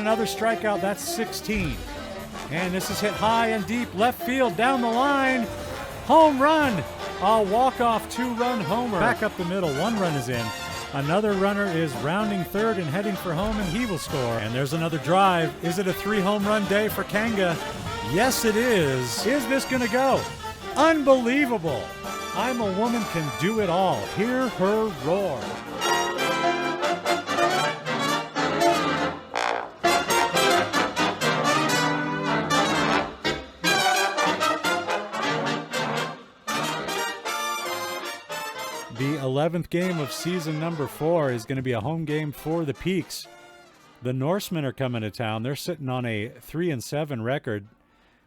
another strikeout. That's 16. And this is hit high and deep, left field, down the line. Home run. A walk-off 2-run homer. Back up the middle, 1 run is in. Another runner is rounding third and heading for home, and he will score. And there's another drive. Is it a 3-home run day for Kanga? Yes, it is. Is this going to go? Unbelievable. I'm a Woman Can Do It All. Hear her roar. The 11th game of season number 4 is going to be a home game for the Peaks. The Norsemen are coming to town. They're sitting on a 3-7 record.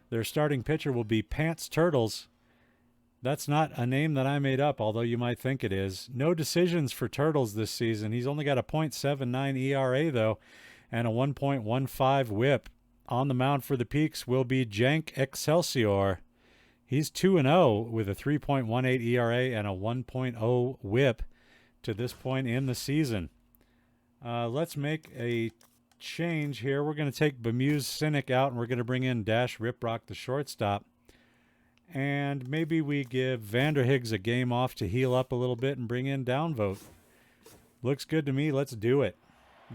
Their starting pitcher will be Pants Turtles. That's not a name that I made up, although you might think it is. No decisions for Turtles this season. He's only got a .79 ERA, though, and a 1.15 whip. On the mound for the Peaks will be Jank Excelsior. He's 2-0 with a 3.18 ERA and a 1.0 whip to this point in the season. Let's make a change here. We're going to take Bemuse Cynic out, and we're going to bring in Dash Riprock, the shortstop. And maybe we give Vanderhiggs a game off to heal up a little bit and bring in Downvote. Looks good to me. Let's do it.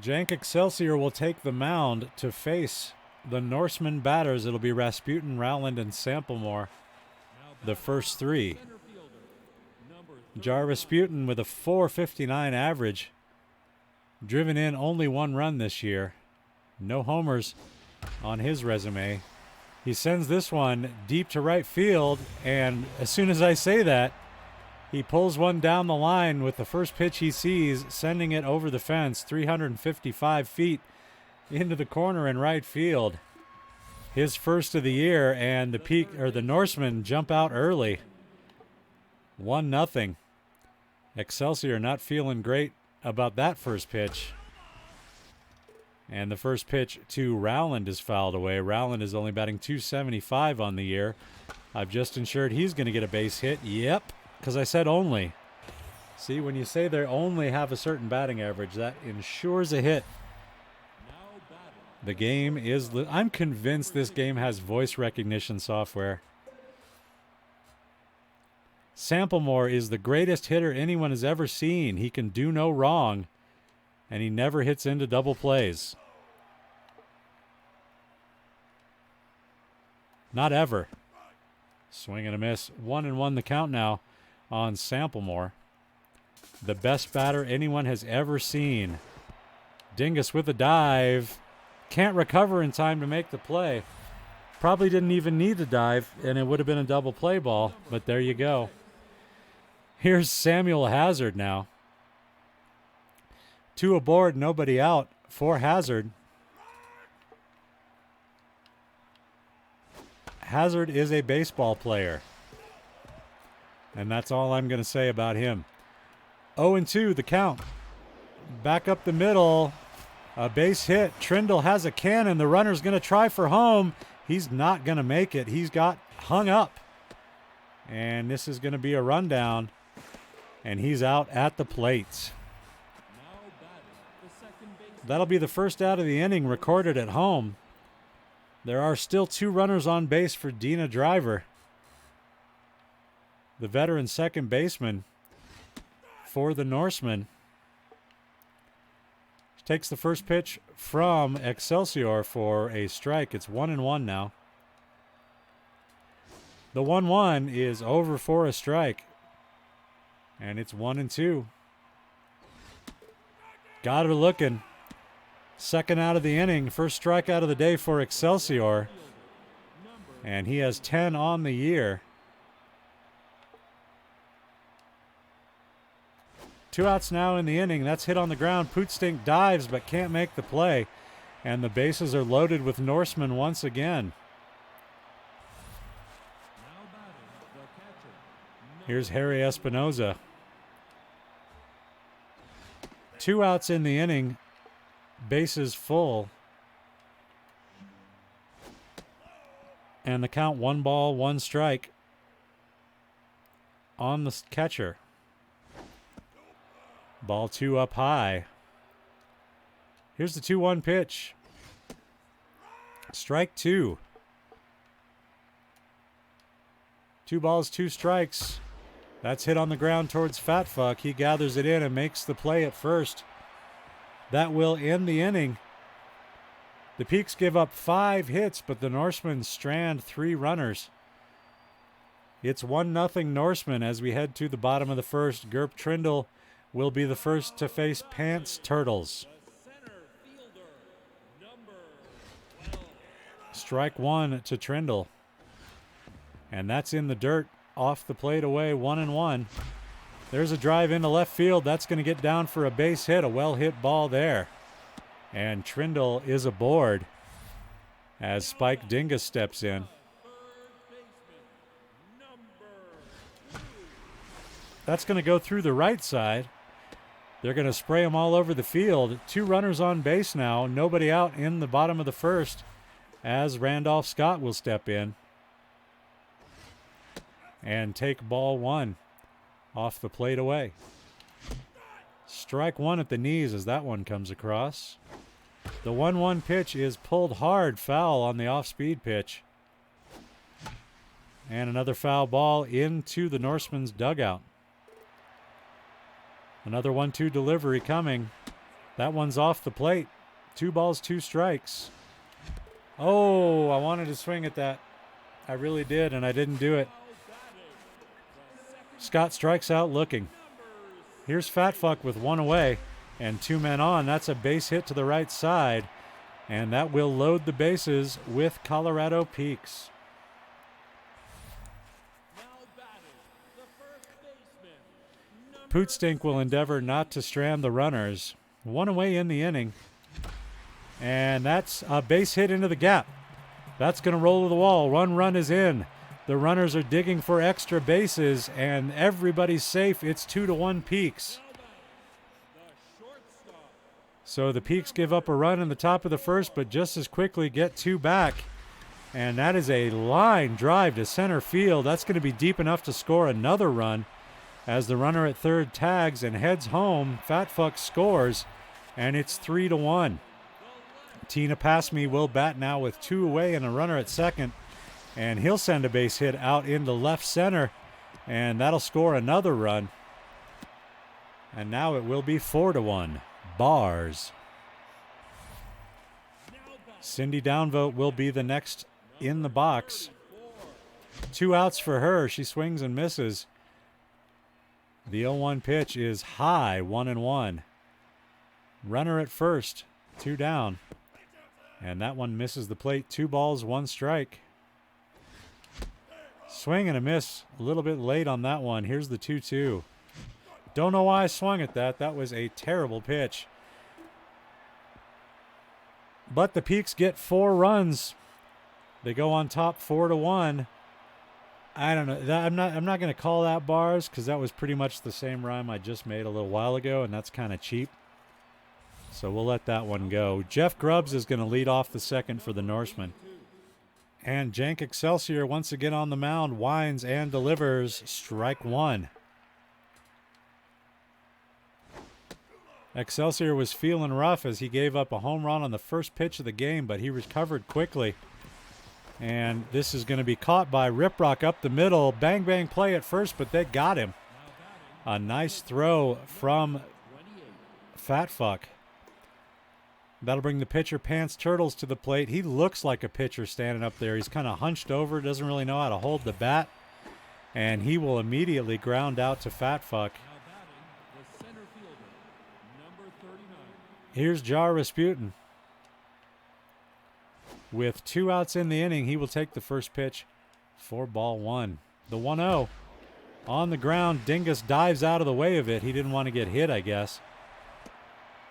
Jank Excelsior will take the mound to face the Norseman batters. It'll be Rasputin, Rowland, and Samplemore. The first 3. Jarvis Sputin with a .459 average. Driven in only 1 run this year. No homers on his resume. He sends this one deep to right field, and as soon as I say that, he pulls one down the line with the first pitch he sees, sending it over the fence 355 feet into the corner in right field. His first of the year, and the Norsemen jump out early. 1-0. Excelsior not feeling great about that first pitch. And the first pitch to Rowland is fouled away. Rowland is only batting .275 on the year. I've just ensured he's going to get a base hit. Yep, because I said only. See, when you say they only have a certain batting average, that ensures a hit. The game is... I'm convinced this game has voice recognition software. Samplemore is the greatest hitter anyone has ever seen. He can do no wrong, and he never hits into double plays. Not ever. Swing and a miss. 1-1 the count now on Samplemore. The best batter anyone has ever seen. Dingus with a dive. Can't recover in time to make the play. Probably didn't even need the dive, and it would have been a double play ball, but there you go. Here's Samuel Hazard now. 2 aboard, nobody out for Hazard. Hazard is a baseball player. And that's all I'm going to say about him. 0-2 the count. Back up the middle. A base hit. Trindle has a cannon. The runner's going to try for home. He's not going to make it. He's got hung up. And this is going to be a rundown. And he's out at the plate. That'll be the first out of the inning recorded at home. There are still 2 runners on base for Dina Driver, the veteran second baseman for the Norsemen. Takes the first pitch from Excelsior for a strike. It's 1-1 now. The 1-1 is over for a strike. And it's 1-2. Got her looking. Second out of the inning. First strikeout of the day for Excelsior. And he has 10 on the year. 2 outs now in the inning. That's hit on the ground. Pootstink dives but can't make the play. And the bases are loaded with Norsemen once again. Here's Harry Espinoza. 2 outs in the inning. Bases full. And the count 1 ball, 1 strike on the catcher. Ball 2 up high. Here's the 2-1 pitch. Strike two. 2 balls, 2 strikes. That's hit on the ground towards Fat Fuck. He gathers it in and makes the play at first. That will end the inning. The Peaks give up 5 hits, but the Norsemen strand 3 runners. It's 1-0 Norsemen as we head to the bottom of the first. Gerp Trindle will be the first to face Pants Turtles. Strike 1 to Trindle. And that's in the dirt, off the plate away, 1-1. There's a drive into left field. That's going to get down for a base hit, a well-hit ball there. And Trindle is aboard as Spike Dingus steps in. That's going to go through the right side. They're going to spray him all over the field. 2 runners on base now, nobody out in the bottom of the first as Randolph Scott will step in and take ball 1 off the plate away. Strike 1 at the knees as that one comes across. The 1-1 pitch is pulled hard, foul on the off-speed pitch. And another foul ball into the Norseman's dugout. Another 1-2 delivery coming. That one's off the plate. 2 balls, 2 strikes. Oh, I wanted to swing at that. I really did, and I didn't do it. Scott strikes out looking. Here's Fat Fuck with 1 away and 2 men on. That's a base hit to the right side, and that will load the bases with Colorado Peaks. Pootstink will endeavor not to strand the runners. 1 away in the inning, and that's a base hit into the gap. That's going to roll to the wall. 1 run is in. The runners are digging for extra bases, and everybody's safe. It's 2-1 Peaks. So the Peaks give up a run in the top of the first, but just as quickly get 2 back. And that is a line drive to center field. That's going to be deep enough to score another run as the runner at third tags and heads home. Fat Fuck scores, and it's 3-1. Tina Passme will bat now with 2 away and a runner at second. And he'll send a base hit out into left center, and that'll score another run. And now it will be 4-1. Bars. Cindy Downvote will be the next in the box. 2 outs for her. She swings and misses. The 0-1 pitch is high, 1-1. Runner at first, 2 down. And that one misses the plate. 2 balls, 1 strike. Swing and a miss a little bit late on that one. Here's the 2-2. Don't know why I swung at that. That was a terrible pitch. But the Peaks get 4 runs. They go on top 4-1. I don't know. I'm not going to call that bars because that was pretty much the same rhyme I just made a little while ago, and that's kind of cheap. So we'll let that one go. Jeff Grubbs is going to lead off the second for the Norsemen. And Jank Excelsior once again on the mound, winds and delivers. Strike 1. Excelsior was feeling rough as he gave up a home run on the first pitch of the game, but he recovered quickly. And this is going to be caught by Riprock up the middle. Bang, bang play at first, but they got him. A nice throw from Fat Fuck. That'll bring the pitcher, Pants Turtles, to the plate. He looks like a pitcher standing up there. He's kind of hunched over, doesn't really know how to hold the bat. And he will immediately ground out to Fat Fuck. Here's Jar Rasputin. With 2 outs in the inning, he will take the first pitch for ball 1. The 1-0 on the ground. Dingus dives out of the way of it. He didn't want to get hit, I guess.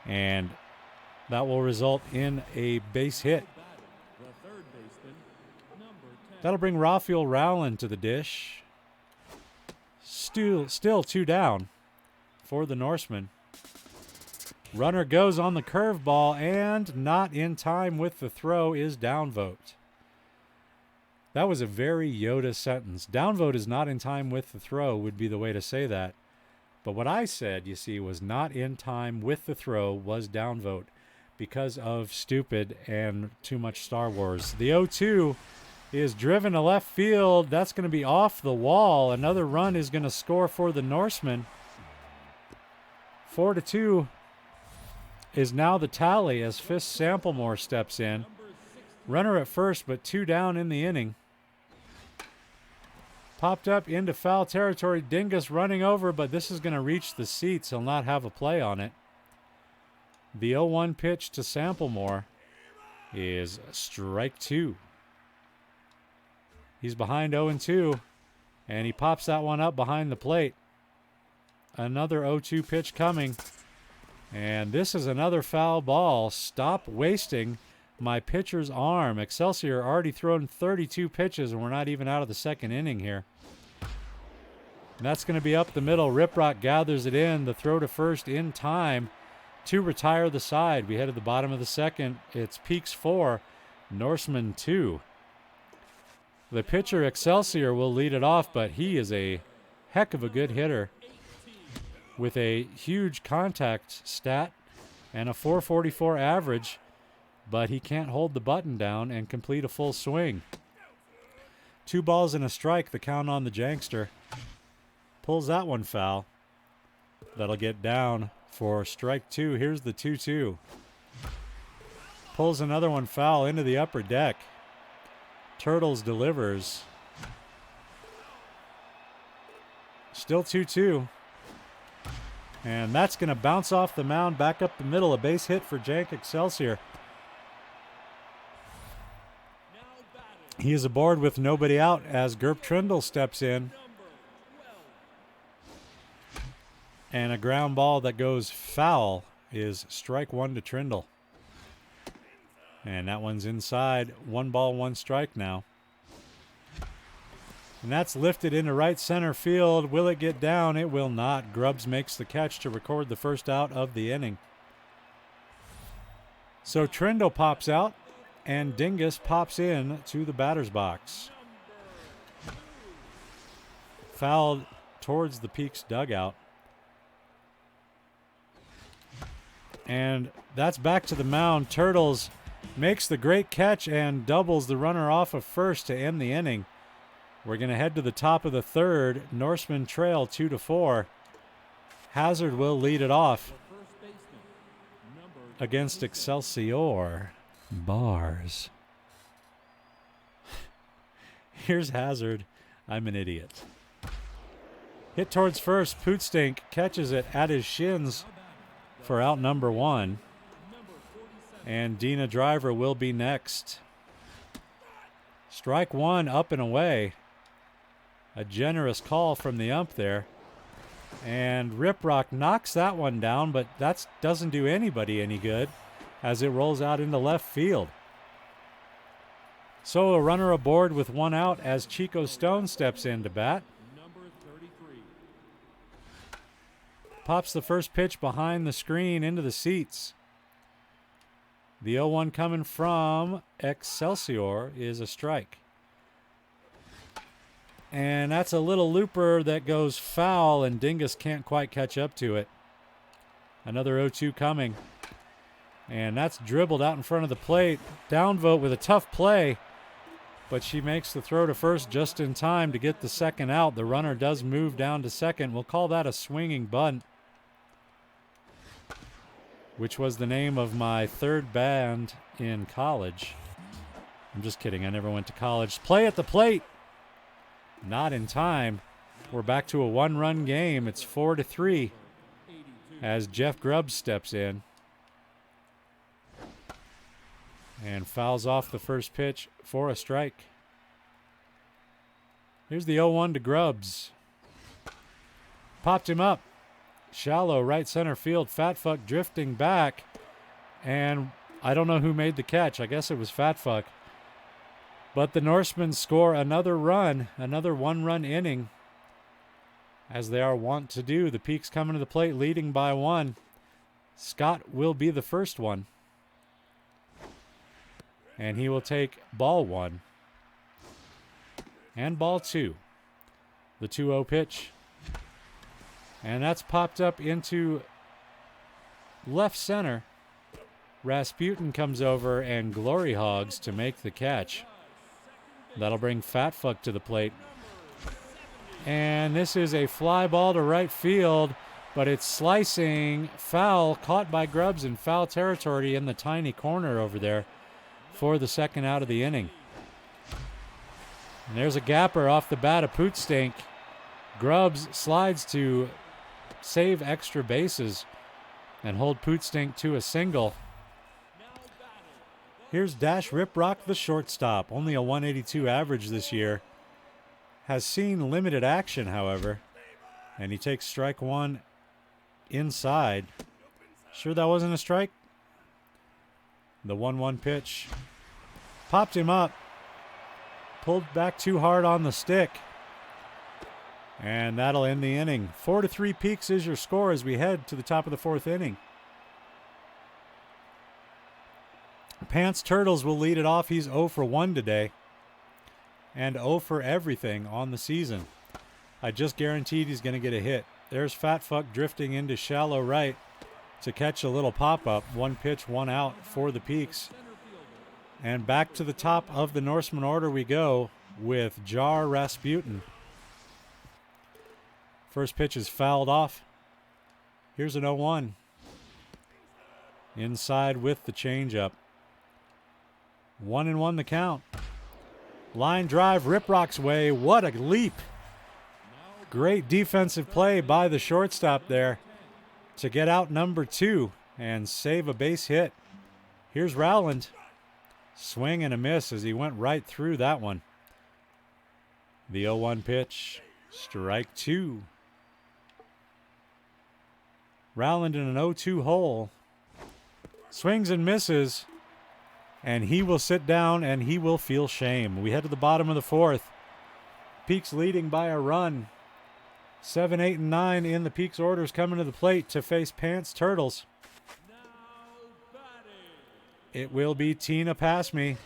And that will result in a base hit. That'll bring Rafael Rowland to the dish. Still 2 down for the Norsemen. Runner goes on the curveball, and not in time with the throw is Downvote. That was a very Yoda sentence. Downvote is not in time with the throw would be the way to say that. But what I said, you see, was not in time with the throw was Downvote. because of stupid and too much Star Wars. The 0-2 is driven to left field. That's going to be off the wall. Another run is going to score for the Norsemen. 4-2 is now the tally as Fist Samplemore steps in. Runner at first, but 2 down in the inning. Popped up into foul territory. Dingus running over, but this is going to reach the seats. He'll not have a play on it. The 0-1 pitch to Samplemore is strike 2. He's behind 0-2, and he pops that one up behind the plate. Another 0-2 pitch coming, and this is another foul ball. Stop wasting my pitcher's arm. Excelsior already thrown 32 pitches, and we're not even out of the second inning here. And that's going to be up the middle. Riprock gathers it in. The throw to first in time to retire the side. We head to the bottom of the second. It's Peaks 4, Norseman 2. The pitcher, Excelsior, will lead it off, but he is a heck of a good hitter with a huge contact stat and a 444 average, but he can't hold the button down and complete a full swing. 2 balls and a strike, the count on the Jankster. Pulls that one foul. That'll get down for strike 2. Here's the 2-2. Pulls another one foul into the upper deck. Turtles delivers. Still 2-2. And that's going to bounce off the mound back up the middle. A base hit for Jank Excelsior. He is aboard with nobody out as Gerp Trindle steps in. And a ground ball that goes foul is strike 1 to Trindle. And that one's inside. 1 ball, 1 strike now. And that's lifted into right center field. Will it get down? It will not. Grubbs makes the catch to record the first out of the inning. So Trindle pops out, and Dingus pops in to the batter's box. Fouled towards the Peaks dugout. And that's back to the mound. Turtles makes the great catch and doubles the runner off of first to end the inning. We're going to head to the top of the third. Norsemen trail 2-4. Hazard will lead it off against Excelsior. Bars. Here's Hazard. I'm an idiot. Hit towards first. Pootstink catches it at his shins for out number 1. And Dina Driver will be next. Strike 1 up and away. A generous call from the ump there. And Riprock knocks that one down, but that doesn't do anybody any good as it rolls out into left field. So a runner aboard with 1 out as Chico Stone steps in to bat. Pops the first pitch behind the screen into the seats. The 0-1 coming from Excelsior is a strike. And that's a little looper that goes foul, and Dingus can't quite catch up to it. Another 0-2 coming. And that's dribbled out in front of the plate. Downvote with a tough play, but she makes the throw to first just in time to get the second out. The runner does move down to second. We'll call that a swinging bunt, which was the name of my third band in college. I'm just kidding. I never went to college. Play at the plate. Not in time. We're back to a 1-run game. It's 4-3 as Jeff Grubbs steps in and fouls off the first pitch for a strike. Here's the 0-1 to Grubbs. Popped him up. Shallow right center field. Fat Fuck drifting back. And I don't know who made the catch. I guess it was Fat Fuck. But the Norsemen score another run, another 1-run inning, as they are wont to do. The Peaks coming to the plate leading by 1. Scott will be the first one. And he will take ball 1 and ball 2. The 2-0 pitch. And that's popped up into left center. Rasputin comes over and glory hogs to make the catch. That'll bring Fat Fuck to the plate. And this is a fly ball to right field, but it's slicing foul, caught by Grubbs in foul territory in the tiny corner over there for the second out of the inning. And there's a gapper off the bat of Pootstink. Grubbs slides to save extra bases and hold Pootstink to a single. Here's Dash Riprock, the shortstop. Only a 182 average this year. Has seen limited action, however. And he takes strike one inside. Sure that wasn't a strike? The 1-1 pitch. Popped him up. Pulled back too hard on the stick. And that'll end the inning. 4-3 Peaks is your score as we head to the top of the fourth inning. Pants Turtles will lead it off. He's 0 for 1 today. And 0 for everything on the season. I just guaranteed he's going to get a hit. There's Fat Fuck drifting into shallow right to catch a little pop-up. 1 pitch, 1 out for the Peaks. And back to the top of the Norseman order we go with Jar Rasputin. First pitch is fouled off. Here's an 0-1. Inside with the changeup. 1-1 the count. Line drive, Riprock's way. What a leap. Great defensive play by the shortstop there to get out number 2 and save a base hit. Here's Rowland. Swing and a miss as he went right through that one. The 0-1 pitch. Strike 2. Rowland in an 0-2 hole. Swings and misses. And he will sit down and he will feel shame. We head to the bottom of the fourth. Peaks leading by a run. 7, 8, and 9 in the Peaks orders coming to the plate to face Pants Turtles. It will be Tina Passme.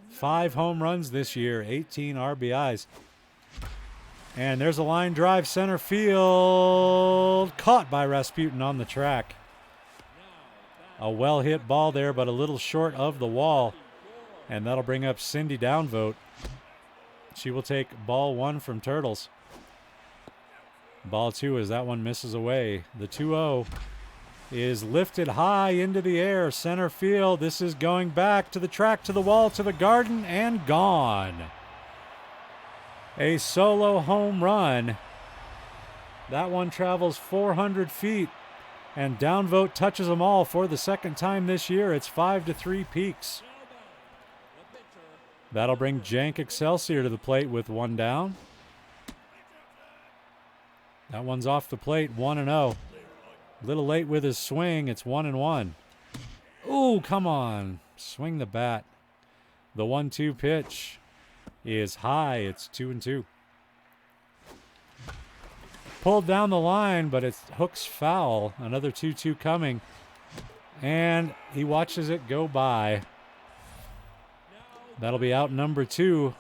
5 home runs this year, 18 RBIs. And there's a line drive center field. Caught by Rasputin on the track. A well-hit ball there, but a little short of the wall. And that'll bring up Cindy Downvote. She will take ball 1 from Turtles. Ball 2 as that one misses away. The 2-0 is lifted high into the air. Center field. This is going back to the track, to the wall, to the garden, and gone. A solo home run. That one travels 400 feet. And Downvote touches them all for the second time this year. It's 5-3 Peaks. That'll bring Jank Excelsior to the plate with 1 down. That one's off the plate, 1-0. A little late with his swing. It's 1-1. Ooh, come on. Swing the bat. The 1-2 pitch is high. It's 2-2. Pulled down the line, but it hooks foul. Another 2-2 coming. And he watches it go by. That'll be out number 2.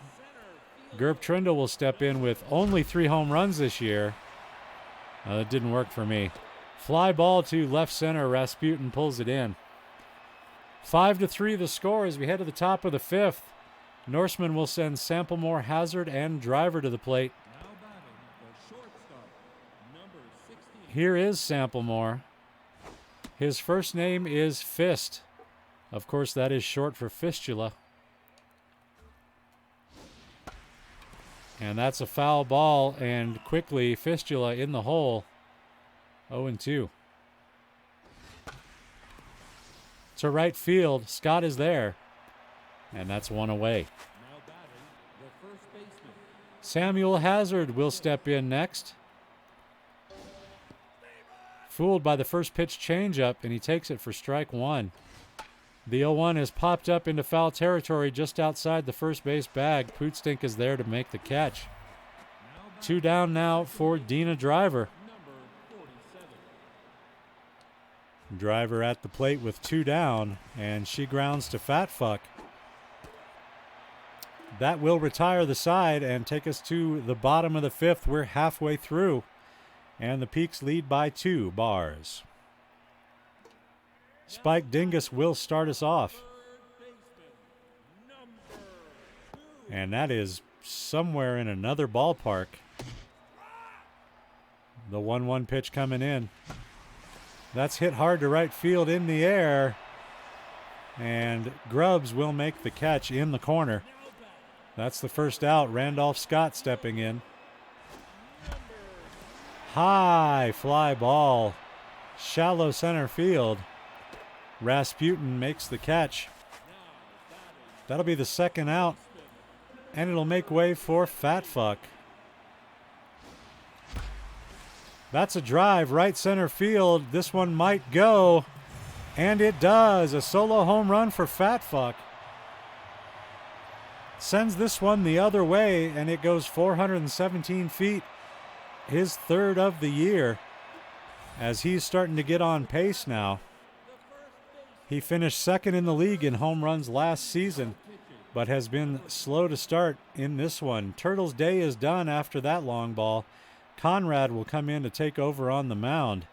Gerb Trindle will step in with only 3 home runs this year. That didn't work for me. Fly ball to left center. Rasputin pulls it in. 5-3 the score as we head to the top of the 5th. Norseman will send Samplemore, Hazard, and Driver to the plate. Here is Samplemore. His first name is Fist. Of course, that is short for fistula. And that's a foul ball, and quickly fistula in the hole. 0-2. To right field, Scott is there. And that's 1 away. Samuel Hazard will step in next. Fooled by the first pitch changeup, and he takes it for strike 1. The 0-1 is popped up into foul territory just outside the first base bag. Pootstink is there to make the catch. 2 down now for Dina Driver. Driver at the plate with 2 down, and she grounds to Fat Fuck. That will retire the side and take us to the bottom of the 5th. We're halfway through, and the Peaks lead by 2 bars. Spike Dingus will start us off. And that is somewhere in another ballpark. The 1-1 pitch coming in. That's hit hard to right field in the air. And Grubbs will make the catch in the corner. That's the first out. Randolph Scott stepping in. High fly ball. Shallow center field. Rasputin makes the catch. That'll be the second out. And it'll make way for Fat Fuck. That's a drive, right center field. This one might go. And it does. A solo home run for Fat Fuck. Sends this one the other way, and it goes 417 feet. His third of the year, as he's starting to get on pace now. He finished second in the league in home runs last season, but has been slow to start in this one. Turtle's day is done after that long ball. Conrad will come in to take over on the mound.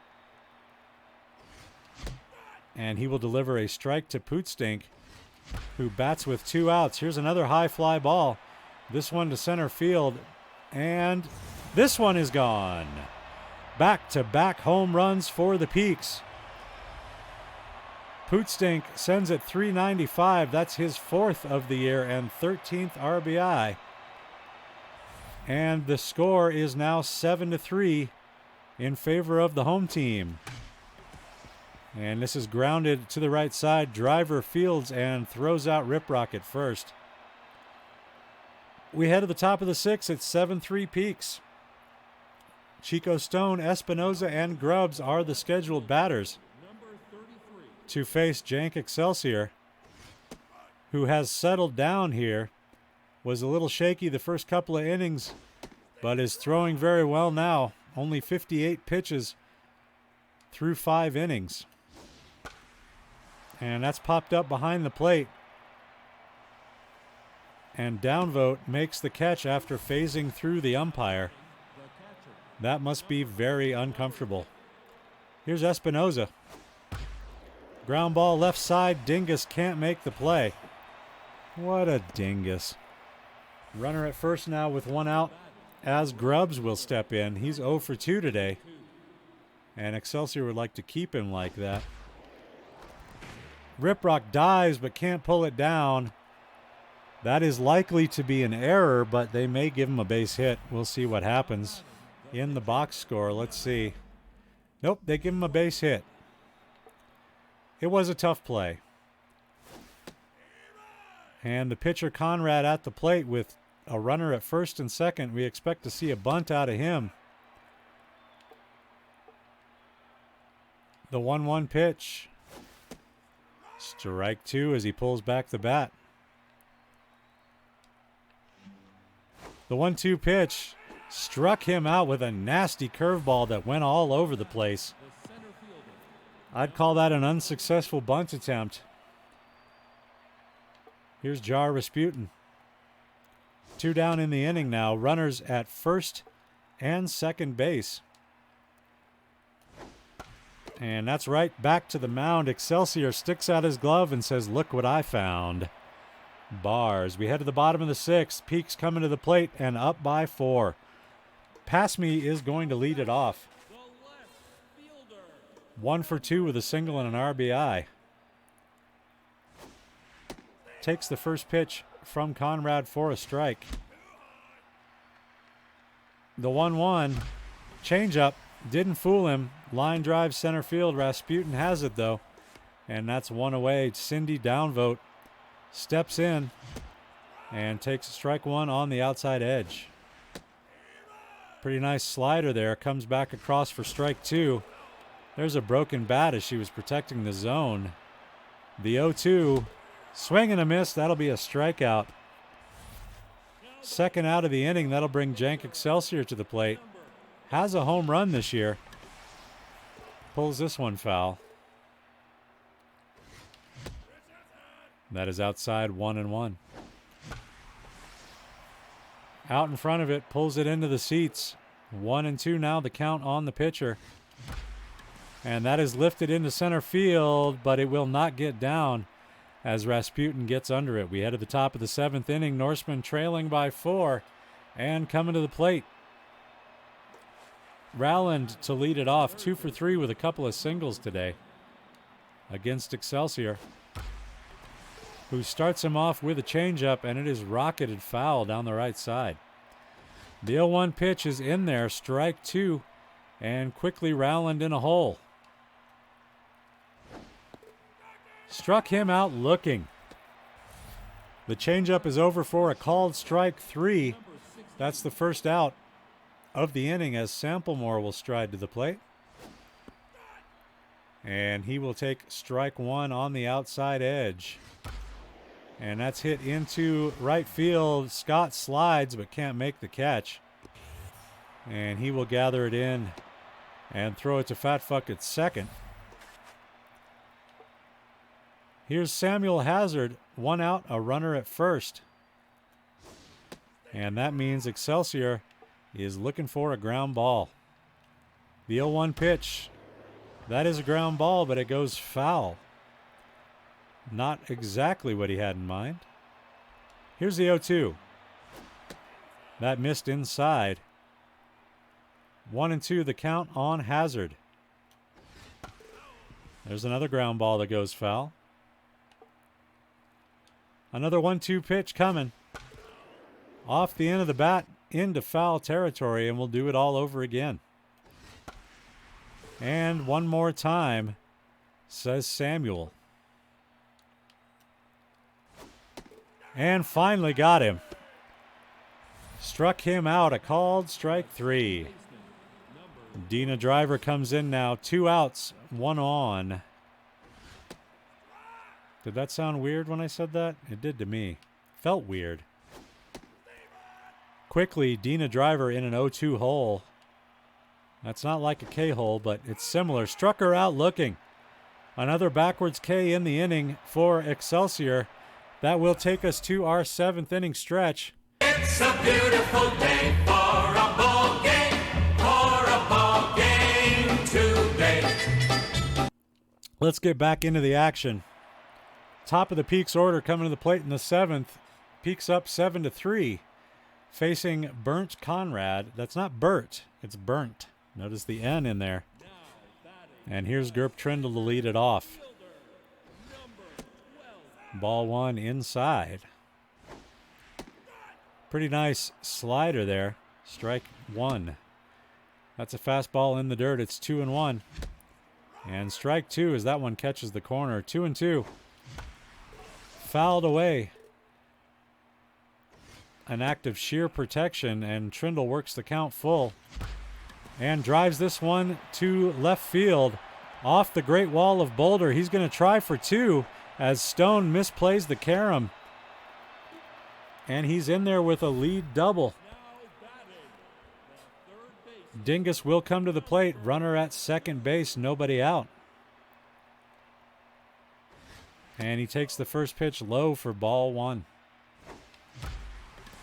And he will deliver a strike to Pootstink, who bats with 2 outs. Here's another high fly ball. This one to center field. And this one is gone. Back-to-back home runs for the Peaks. Pootstink sends it 395. That's his 4th of the year and 13th RBI. And the score is now 7-3 in favor of the home team. And this is grounded to the right side. Driver fields and throws out Rip Rocket first. We head to the top of the 6th. It's 7-3 Peaks. Chico Stone, Espinoza, and Grubbs are the scheduled batters to face Jank Excelsior, who has settled down here. Was a little shaky the first couple of innings, but is throwing very well now. Only 58 pitches through 5 innings. And that's popped up behind the plate. And Downvote makes the catch after phasing through the umpire. That must be very uncomfortable. Here's Espinoza. Ground ball left side. Dingus can't make the play. What a dingus. Runner at first now with 1 out, as Grubbs will step in. He's 0 for 2 today. And Excelsior would like to keep him like that. Riprock dives but can't pull it down. That is likely to be an error, but they may give him a base hit. We'll see what happens in the box score. Let's see. Nope, they give him a base hit. It was a tough play. And the pitcher Conrad at the plate with a runner at first and second. We expect to see a bunt out of him. The 1-1 pitch. Strike 2 as he pulls back the bat. The 1-2 pitch struck him out with a nasty curveball that went all over the place. I'd call that an unsuccessful bunt attempt. Here's Jar Rasputin. 2 down in the inning now. Runners at first and second base. And that's right back to the mound. Excelsior sticks out his glove and says, "Look what I found." Bars. We head to the bottom of the 6th. Peaks coming to the plate and up by 4. Pass Me is going to lead it off. 1 for 2 with a single and an RBI. Takes the first pitch from Conrad for a strike. The 1-1 changeup didn't fool him. Line drive center field. Rasputin has it though, and that's 1 away. Cindy Downvote steps in and takes strike 1 on the outside edge. Pretty nice slider there. Comes back across for strike 2. There's a broken bat as she was protecting the zone. The 0-2. Swing and a miss. That'll be a strikeout. Second out of the inning. That'll bring Jank Excelsior to the plate. Has a home run this year. Pulls this one foul. That is outside 1-1. Out in front of it. Pulls it into the seats. 1-2 now the count on the pitcher. And that is lifted into center field, but it will not get down as Rasputin gets under it. We head to the top of the 7th inning. Norseman trailing by 4 and coming to the plate. Rowland to lead it off, 2 for 3 with a couple of singles today against Excelsior, who starts him off with a changeup, and it is rocketed foul down the right side. The 0-1 pitch is in there, strike 2, and quickly Rowland in a hole. Struck him out looking. The changeup is over for a called strike 3. That's the first out of the inning as Samplemore will stride to the plate. And he will take strike 1 on the outside edge. And that's hit into right field. Scott slides but can't make the catch. And he will gather it in and throw it to Fat Fuck at second. Here's Samuel Hazard, 1 out, a runner at first. And that means Excelsior is looking for a ground ball. The 0-1 pitch, that is a ground ball, but it goes foul. Not exactly what he had in mind. Here's the 0-2. That missed inside. 1-2 the count on Hazard. There's another ground ball that goes foul. Another 1-2 pitch coming. Off the end of the bat into foul territory, and we'll do it all over again. And one more time, says Samuel. And finally got him. Struck him out, a called strike 3. Dina Driver comes in now, 2 outs, 1 on. Did that sound weird when I said that? It did to me. Felt weird. Quickly, Dina Driver in an 0-2 hole. That's not like a K hole, but it's similar. Struck her out looking. Another backwards K in the inning for Excelsior. That will take us to our 7th inning stretch. It's a beautiful day for a ball game today. Let's get back into the action. Top of the Peaks order coming to the plate in the 7th. Peaks up 7-3. Facing Burnt Conrad. That's not Burt, it's Burnt. Notice the N in there. And here's Gerp Trindle to lead it off. Ball 1 inside. Pretty nice slider there. Strike 1. That's a fastball in the dirt. It's 2-1. And strike 2 as that one catches the corner. 2-2. Fouled away. An act of sheer protection, and Trindle works the count full and drives this one to left field off the Great Wall of Boulder. He's going to try for 2 as Stone misplays the carom, and he's in there with a lead double. Dingus will come to the plate. Runner at second base, nobody out. And he takes the first pitch low for ball 1.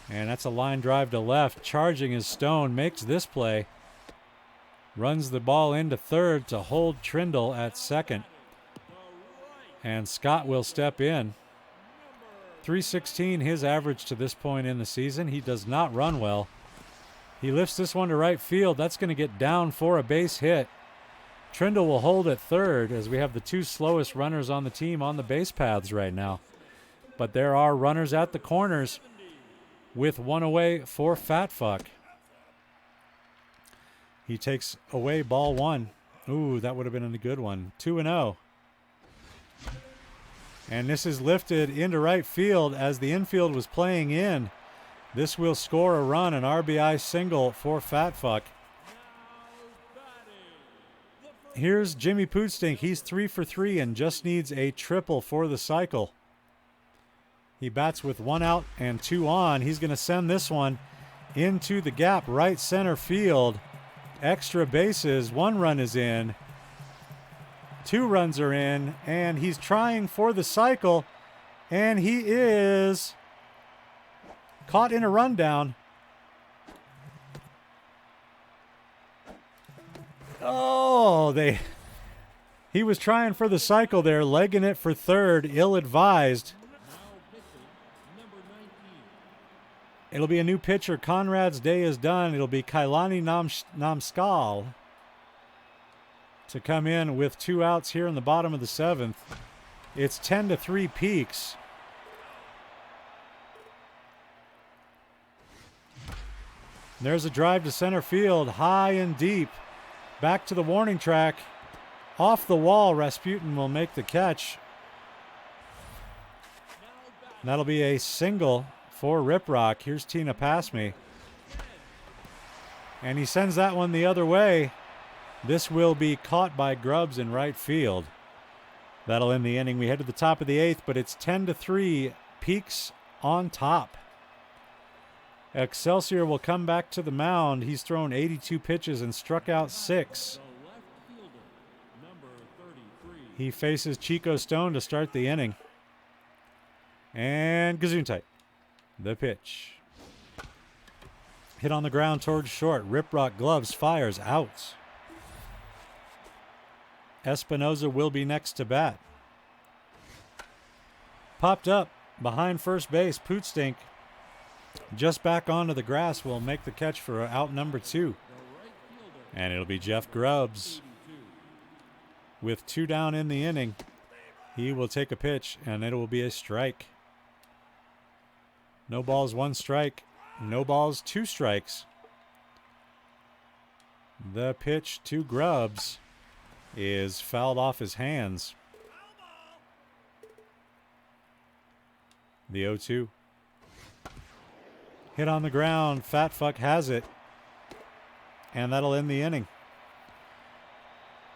And that's a line drive to left. Charging is Stone. Makes this play. Runs the ball into third to hold Trindle at second. And Scott will step in. .316 his average to this point in the season. He does not run well. He lifts this one to right field. That's going to get down for a base hit. Trindle will hold at third as we have the 2 slowest runners on the team on the base paths right now. But there are runners at the corners with 1 away for Fat Fuck. He takes away ball 1. Ooh, that would have been a good one. 2-0. And this is lifted into right field as the infield was playing in. This will score a run, an RBI single for Fat Fuck. Here's Jimmy Pootstink. He's 3 for 3 and just needs a triple for the cycle. He bats with 1 out and 2 on. He's going to send this one into the gap, right center field. Extra bases. 1 run is in. 2 runs are in. And he's trying for the cycle. And he is caught in a rundown. Oh, He was trying for the cycle there, legging it for third, ill-advised. It'll be a new pitcher. Conrad's day is done. It'll be Kailani Namskal to come in with 2 outs here in the bottom of the 7th. It's 10-3 Peaks. There's a drive to center field, high and deep. Back to the warning track. Off the wall, Rasputin will make the catch. That'll be a single for Rip Rock. Here's Tina Passme. And he sends that one the other way. This will be caught by Grubbs in right field. That'll end the inning. We head to the top of the 8th, but it's 10-3. Peaks on top. Excelsior will come back to the mound. He's thrown 82 pitches and struck out 6. He faces Chico Stone to start the inning. And Gesundheit. The pitch. Hit on the ground towards short. Rip Rock gloves, fires, out. Espinoza will be next to bat. Popped up behind first base. Pootstink just back onto the grass will make the catch for out number 2. And it'll be Jeff Grubbs. With 2 down in the inning, he will take a pitch, and it will be a strike. No balls, 1 strike. No balls, 2 strikes. The pitch to Grubbs is fouled off his hands. The 0-2. Hit on the ground. Fat Fuck has it. And that'll end the inning.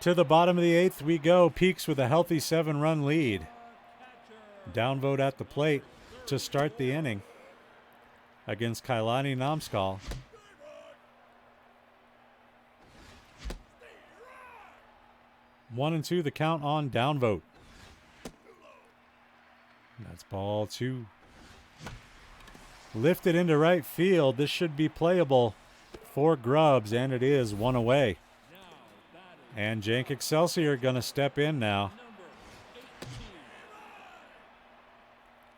To the bottom of the 8th we go. Peaks with a healthy 7-run lead. Downvote at the plate to start the inning against Kailani Namskal. One and 2 the count on Downvote. That's ball 2. Lifted into right field. This should be playable for Grubbs, and it is 1 away. And Jank Excelsior going to step in now.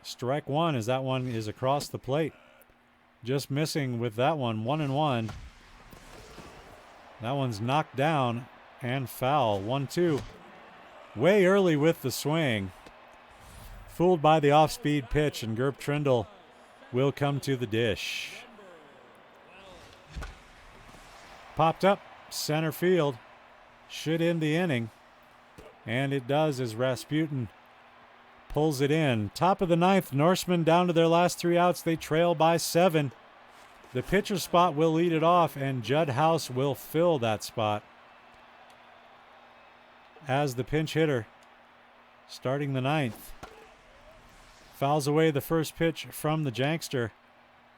Strike 1 as that one is across the plate. Just missing with that one. 1-1. That one's knocked down and foul. 1-2. Way early with the swing. Fooled by the off-speed pitch, and Gerb Trindle will come to the dish. Popped up center field. Should end the inning. And it does as Rasputin pulls it in. Top of the 9th, Norsemen down to their last 3 outs. They trail by 7. The pitcher spot will lead it off, and Judd House will fill that spot as the pinch hitter starting the 9th. Fouls away the first pitch from the Jankster,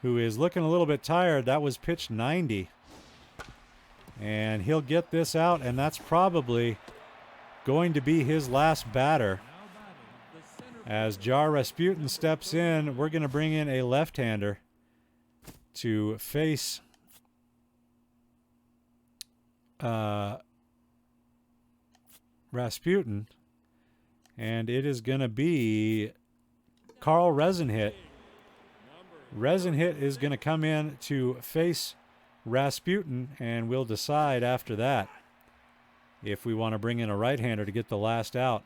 who is looking a little bit tired. That was pitch 90. And he'll get this out, and that's probably going to be his last batter. As Jar Rasputin steps in, we're going to bring in a left-hander to face Rasputin. And it is going to be Carl Resenhit. Resenhit is going to come in to face Rasputin, and we'll decide after that if we want to bring in a right-hander to get the last out.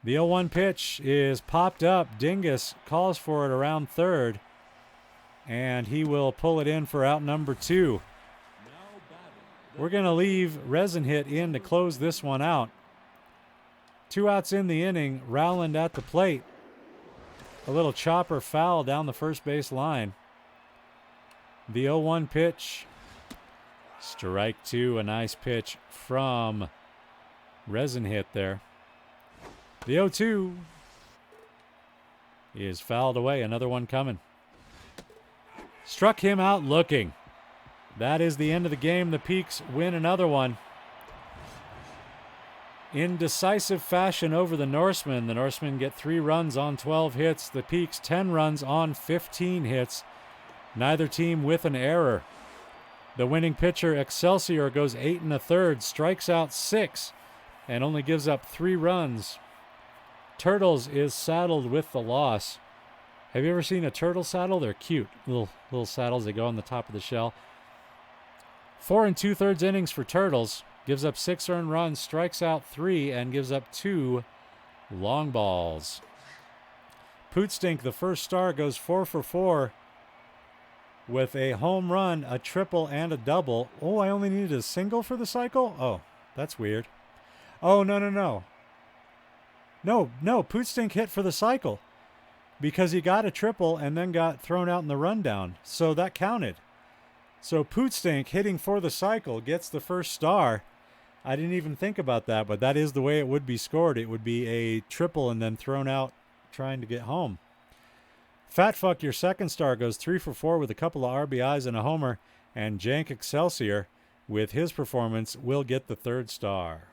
The 0-1 pitch is popped up. Dingus calls for it around third, and he will pull it in for out number 2. We're going to leave Resenhit in to close this one out. 2 outs in the inning. Rowland at the plate. A little chopper foul down the first base line. The 0-1 pitch. Strike 2, a nice pitch from Resenhit there. The 0-2 is fouled away. Another one coming. Struck him out looking. That is the end of the game. The Peaks win another one. In decisive fashion over the Norsemen. The Norsemen get 3 runs on 12 hits. The Peaks 10 runs on 15 hits. Neither team with an error. The winning pitcher, Excelsior, goes 8 1/3, strikes out 6, and only gives up 3 runs. Turtles is saddled with the loss. Have you ever seen a turtle saddle? They're cute. Little saddles that go on the top of the shell. 4 2/3 innings for Turtles. Gives up 6 earned runs, strikes out 3, and gives up 2 long balls. Pootstink, the first star, goes 4 for 4 with a home run, a triple, and a double. Oh, I only needed a single for the cycle? Oh, that's weird. Oh, no. No, Pootstink hit for the cycle because he got a triple and then got thrown out in the rundown. So that counted. So Pootstink hitting for the cycle gets the first star. I didn't even think about that, but that is the way it would be scored. It would be a triple and then thrown out trying to get home. Fat Fuck, your second star, goes 3 for 4 with a couple of RBIs and a homer. And Jank Excelsior, with his performance, will get the third star.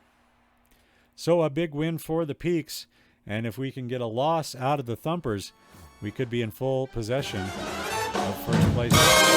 So a big win for the Peaks. And if we can get a loss out of the Thumpers, we could be in full possession of first place.